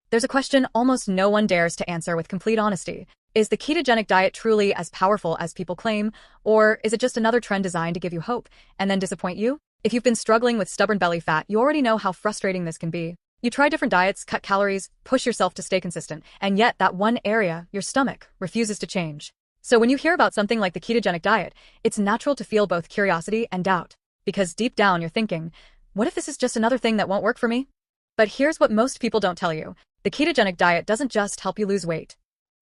There's a question almost no one dares to answer with complete honesty. Is the ketogenic diet truly as powerful as people claim, or is it just another trend designed to give you hope and then disappoint you? If you've been struggling with stubborn belly fat, you already know how frustrating this can be. You try different diets, cut calories, push yourself to stay consistent, and yet that one area, your stomach, refuses to change. So when you hear about something like the ketogenic diet, it's natural to feel both curiosity and doubt. Because deep down you're thinking, what if this is just another thing that won't work for me? But here's what most people don't tell you. The ketogenic diet doesn't just help you lose weight.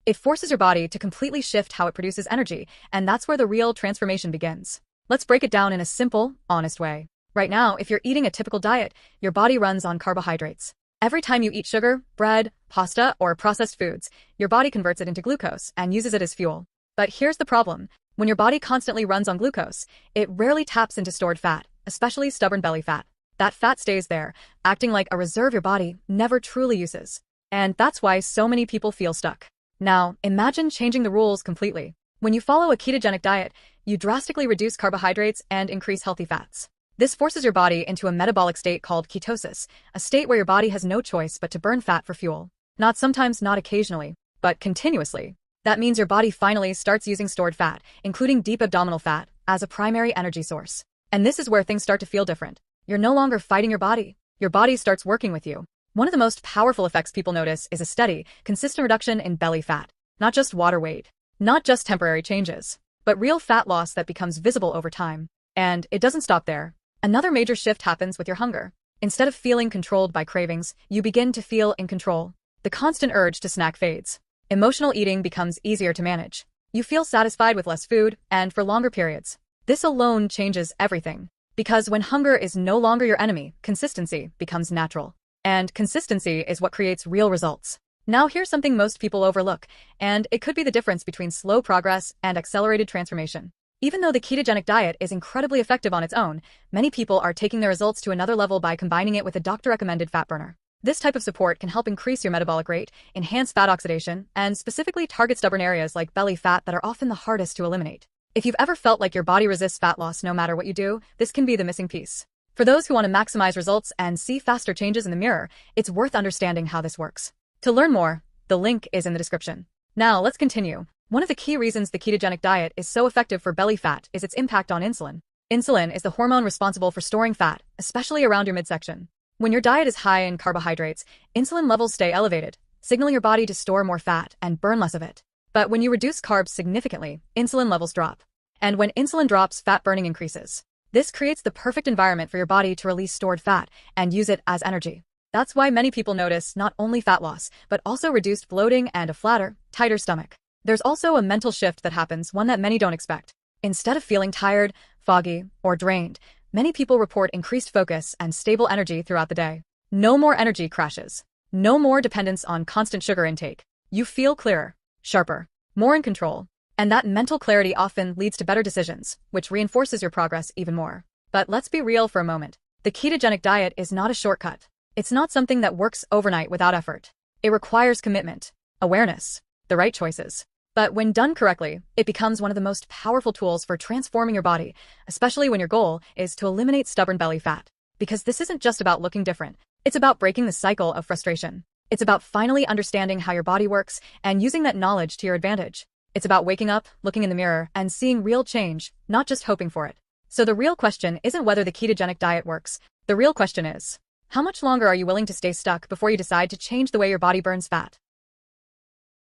It forces your body to completely shift how it produces energy, and that's where the real transformation begins. Let's break it down in a simple, honest way. Right now, if you're eating a typical diet, your body runs on carbohydrates. Every time you eat sugar, bread, pasta, or processed foods, your body converts it into glucose and uses it as fuel. But here's the problem. When your body constantly runs on glucose, it rarely taps into stored fat, especially stubborn belly fat. That fat stays there, acting like a reserve your body never truly uses. And that's why so many people feel stuck. Now, imagine changing the rules completely. When you follow a ketogenic diet, you drastically reduce carbohydrates and increase healthy fats. This forces your body into a metabolic state called ketosis, a state where your body has no choice but to burn fat for fuel. Not sometimes, not occasionally, but continuously. That means your body finally starts using stored fat, including deep abdominal fat, as a primary energy source. And this is where things start to feel different. You're no longer fighting your body. Your body starts working with you. One of the most powerful effects people notice is a steady, consistent reduction in belly fat. Not just water weight, not just temporary changes, but real fat loss that becomes visible over time. And it doesn't stop there. Another major shift happens with your hunger. Instead of feeling controlled by cravings, you begin to feel in control. The constant urge to snack fades. Emotional eating becomes easier to manage. You feel satisfied with less food and for longer periods. This alone changes everything. Because when hunger is no longer your enemy, consistency becomes natural. And consistency is what creates real results. Now here's something most people overlook, and it could be the difference between slow progress and accelerated transformation. Even though the ketogenic diet is incredibly effective on its own, many people are taking their results to another level by combining it with a doctor-recommended fat burner. This type of support can help increase your metabolic rate, enhance fat oxidation, and specifically target stubborn areas like belly fat that are often the hardest to eliminate. If you've ever felt like your body resists fat loss no matter what you do, this can be the missing piece. For those who want to maximize results and see faster changes in the mirror, it's worth understanding how this works. To learn more, the link is in the description. Now, let's continue. One of the key reasons the ketogenic diet is so effective for belly fat is its impact on insulin. Insulin is the hormone responsible for storing fat, especially around your midsection. When your diet is high in carbohydrates, insulin levels stay elevated, signaling your body to store more fat and burn less of it. But when you reduce carbs significantly, insulin levels drop. And when insulin drops, fat burning increases. This creates the perfect environment for your body to release stored fat and use it as energy. That's why many people notice not only fat loss, but also reduced bloating and a flatter, tighter stomach. There's also a mental shift that happens, one that many don't expect. Instead of feeling tired, foggy, or drained, many people report increased focus and stable energy throughout the day. No more energy crashes. No more dependence on constant sugar intake. You feel clearer, sharper, more in control. And that mental clarity often leads to better decisions, which reinforces your progress even more. But let's be real for a moment. The ketogenic diet is not a shortcut. It's not something that works overnight without effort. It requires commitment, awareness, the right choices. But when done correctly, it becomes one of the most powerful tools for transforming your body, especially when your goal is to eliminate stubborn belly fat. Because this isn't just about looking different. It's about breaking the cycle of frustration. It's about finally understanding how your body works and using that knowledge to your advantage. It's about waking up, looking in the mirror, and seeing real change, not just hoping for it. So the real question isn't whether the ketogenic diet works. The real question is, how much longer are you willing to stay stuck before you decide to change the way your body burns fat?